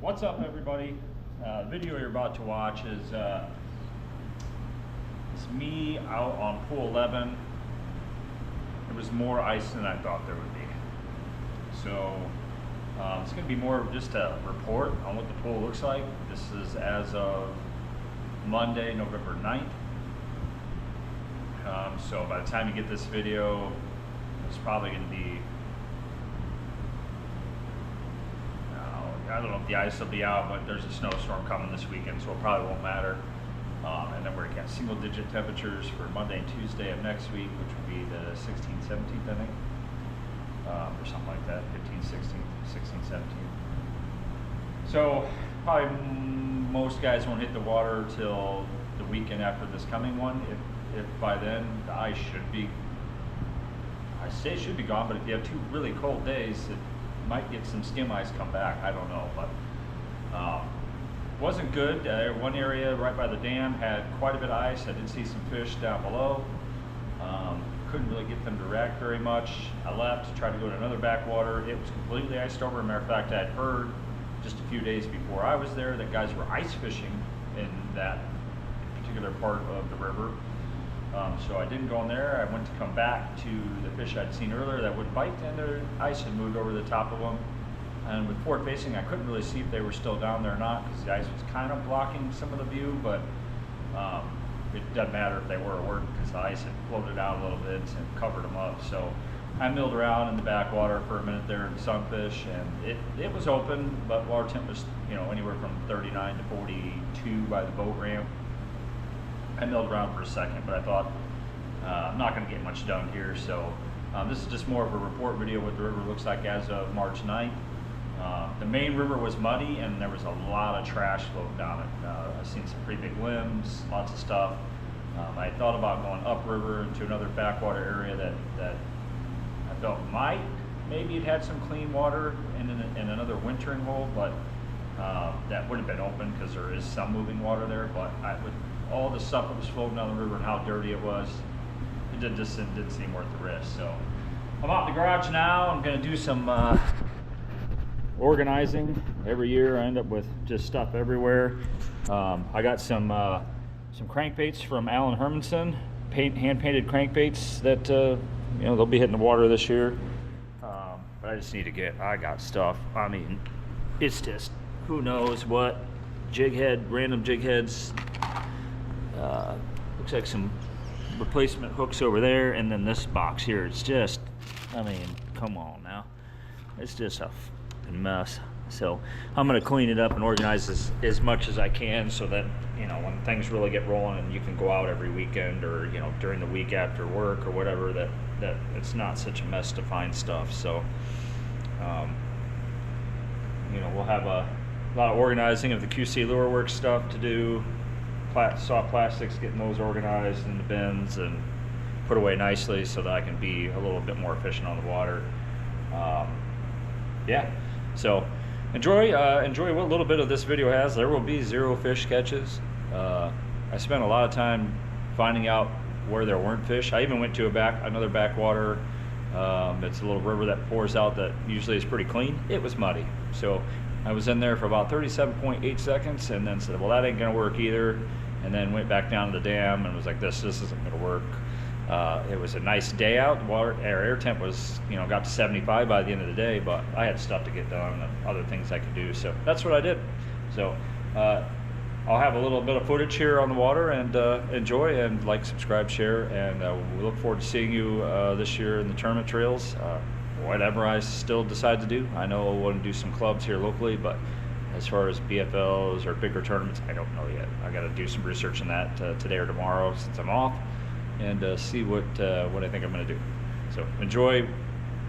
What's up, everybody? The video you're about to watch is it's me out on pool 11. There was more ice than I thought there would be. So it's going to be more of just a report on what the pool looks like. This is as of Monday, November 9th. So by the time you get this video, it's probably going to be, I don't know if the ice will be out, but there's a snowstorm coming this weekend, so it probably won't matter. And then we're going to get single digit temperatures for Monday and Tuesday of next week, which would be the 16th, 17th, I think, or something like that, 15th, 16th, 16th, 17th. So probably most guys won't hit the water till the weekend after this coming one. If by then the ice should be, I say it should be gone, but if you have two really cold days, it might get some skim ice come back. I don't know, but wasn't good. One area right by the dam had quite a bit of ice. I did see some fish down below. Couldn't really get them to react very much. I left, tried to go to another backwater. It was completely iced over. Matter of fact, I had heard just a few days before I was there that guys were ice fishing in that particular part of the river. So I didn't go in there. I went to come back to the fish I'd seen earlier that would bite, and the ice had moved over the top of them. And with forward facing, I couldn't really see if they were still down there or not because the ice was kind of blocking some of the view, but it doesn't matter if they were or weren't because the ice had floated out a little bit and covered them up. So I milled around in the backwater for a minute there in sunfish, and it was open, but water temp was anywhere from 39 to 42 by the boat ramp. I milled around for a second, but I thought I'm not going to get much done here, so this is just more of a report video what the river looks like as of March 9th. The main river was muddy, and there was a lot of trash floating down it. I've seen some pretty big limbs, lots of stuff. I thought about going upriver into another backwater area that I felt maybe it had some clean water in another wintering hole, but that would have been open because there is some moving water there, but with all the stuff that was floating down the river and how dirty it was, it didn't seem worth the risk. So I'm out in the garage now. I'm going to do some organizing. Every year I end up with just stuff everywhere. I got some crankbaits from Alan Hermanson, hand-painted crankbaits that they'll be hitting the water this year. But I just need to I got stuff. I mean, it's just who knows what random jig heads. Looks like some replacement hooks over there, and then this box here. It's just, I mean, come on now. It's just a fucking mess. So I'm going to clean it up and organize as much as I can so that, when things really get rolling and you can go out every weekend or, during the week after work or whatever, that it's not such a mess to find stuff. So, we'll have a lot of organizing of the QC Lure Works stuff to do. Soft plastics, getting those organized in the bins and put away nicely so that I can be a little bit more efficient on the water. Yeah, so enjoy what little bit of this video has. There will be 0 fish catches. I spent a lot of time finding out where there weren't fish. I even went to another backwater. It's a little river that pours out that usually is pretty clean. It was muddy, so I was in there for about 37.8 seconds and then said, well, that ain't gonna work either, and then went back down to the dam and was like, this isn't gonna work. It was a nice day out. Air temp was, got to 75 by the end of the day, but I had stuff to get done and other things I could do, so that's what I did. So I'll have a little bit of footage here on the water, and enjoy, and like, subscribe, share, and we look forward to seeing you this year in the tournament trails. Whatever I still decide to do. I know I want to do some clubs here locally, but as far as BFLs or bigger tournaments, I don't know yet. I got to do some research on that today or tomorrow since I'm off, and see what I think I'm going to do. So enjoy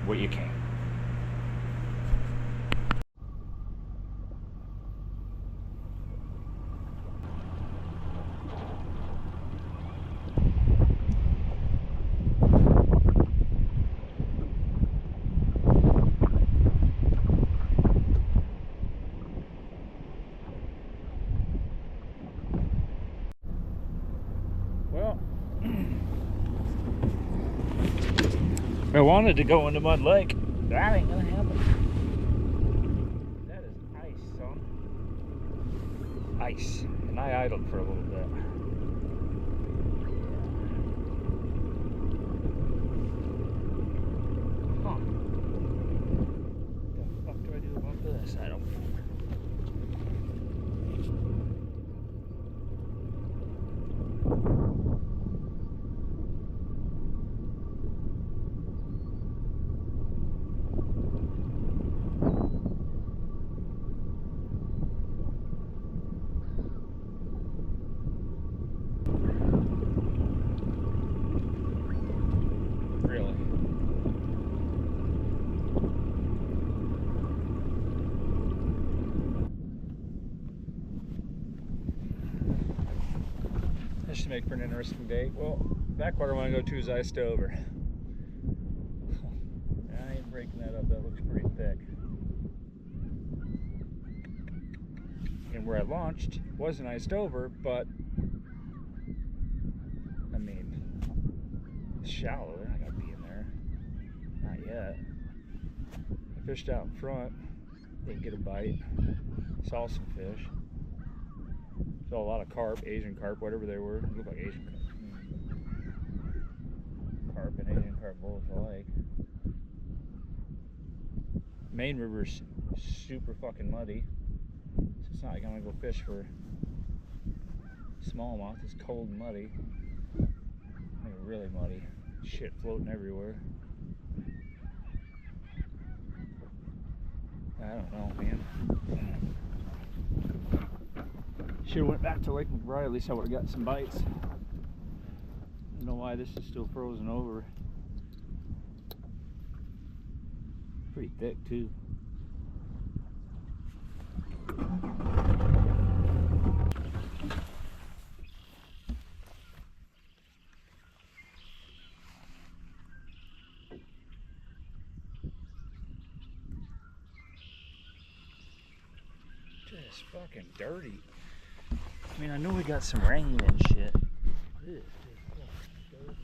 what you can. I wanted to go into Mud Lake. That ain't gonna happen. That is ice, son. ice, and I idled for a little bit. Huh. What the fuck do I do about this? I don't know. Really? This should make for an interesting day. Well, backwater I want to go to is iced over. I ain't breaking that up. That looks pretty thick. And where I launched wasn't iced over, but I mean, it's shallow. They're not gonna be in there. Not yet. I fished out in front. Didn't get a bite. Saw some fish. Saw a lot of carp, Asian carp, whatever they were. They look like Asian carp. Carp and Asian carp both alike. Main river's super fucking muddy. So it's not like I'm gonna go fish for smallmouth. It's cold and muddy. I mean, really muddy. Shit floating everywhere. I don't know, man. Should have went back to Lake McBride. At least I would have got some bites. I don't know why this is still frozen over. Pretty thick too. Just fucking dirty. I mean, I know we got some rain and shit. This is fucking dirty.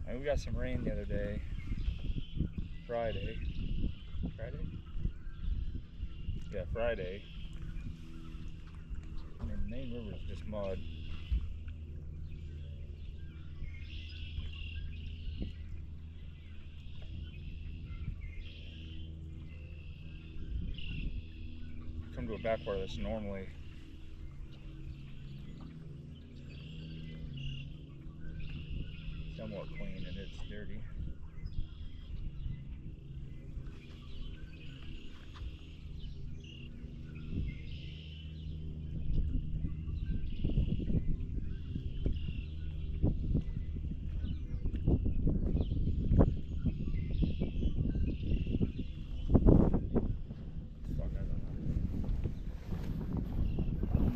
I mean, we got some rain the other day. Friday? Yeah, Friday. I mean, the main river is just mud. Come to a backwater that's normally somewhat clean and it's dirty.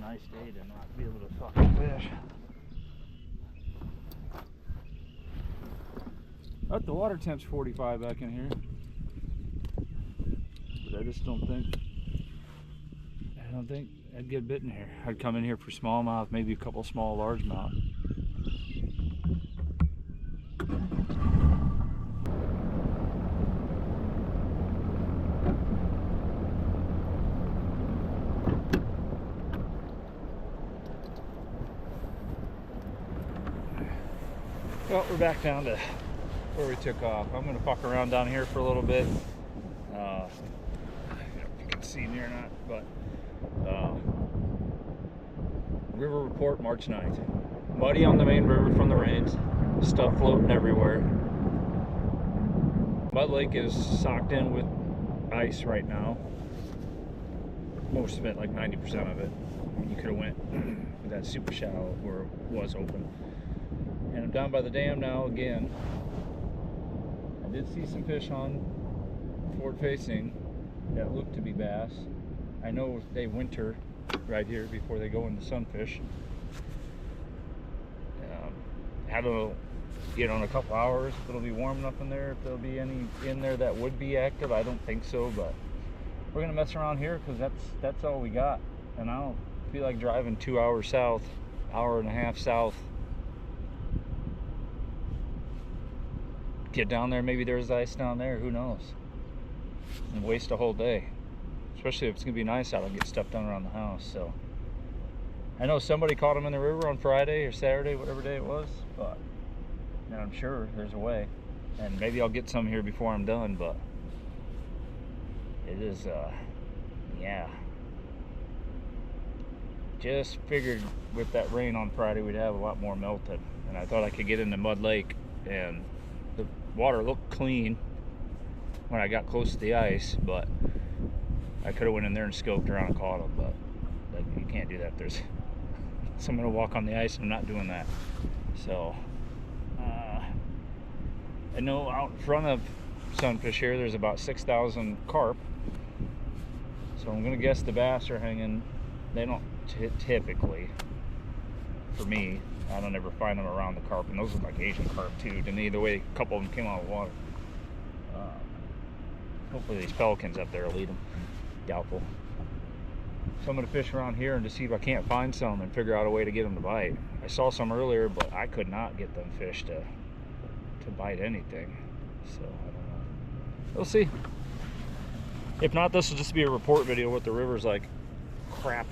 Nice day to not be able to fucking fish. But the water temp's 45 back in here. But I just don't think I'd get bitten here. I'd come in here for smallmouth, maybe a couple small largemouth. Well, we're back down to where we took off. I'm gonna fuck around down here for a little bit. I don't know if you can see me or not, but river report March 9th. Muddy on the main river from the rains. Stuff floating everywhere. Mud Lake is socked in with ice right now. Most of it, like 90% of it. You could have went with that super shallow where it was open. And I'm down by the dam now again. I did see some fish on forward facing that looked to be bass. I know they winter right here before they go into sunfish. I don't know, in a couple hours if it'll be warm enough in there, if there'll be any in there that would be active. I don't think so, but we're gonna mess around here because that's all we got. And I don't Be like driving 2 hours south, hour and a half south. Get down there, maybe there's ice down there, who knows? And waste a whole day. Especially if it's gonna be nice out, I'll get stuff done around the house. So I know somebody caught them in the river on Friday or Saturday, whatever day it was, but I'm sure there's a way. And maybe I'll get some here before I'm done, but it is, yeah. Just figured with that rain on Friday we'd have a lot more melted. And I thought I could get into Mud Lake, and the water looked clean when I got close to the ice, but I could have went in there and scoped around and caught them, but like, you can't do that. There's someone to walk on the ice, and I'm not doing that. So I know out in front of Sunfish here there's about 6,000 carp, so I'm gonna guess the bass are hanging. They don't typically, for me, I don't ever find them around the carp, and those look like Asian carp too. And either way, a couple of them came out of the water. Hopefully these pelicans up there will lead them. Doubtful. So I'm going to fish around here and just see if I can't find some and figure out a way to get them to bite. I saw some earlier, but I could not get them fish to bite anything. So I don't know. We'll see. If not, this will just be a report video of what the river's like. Crap.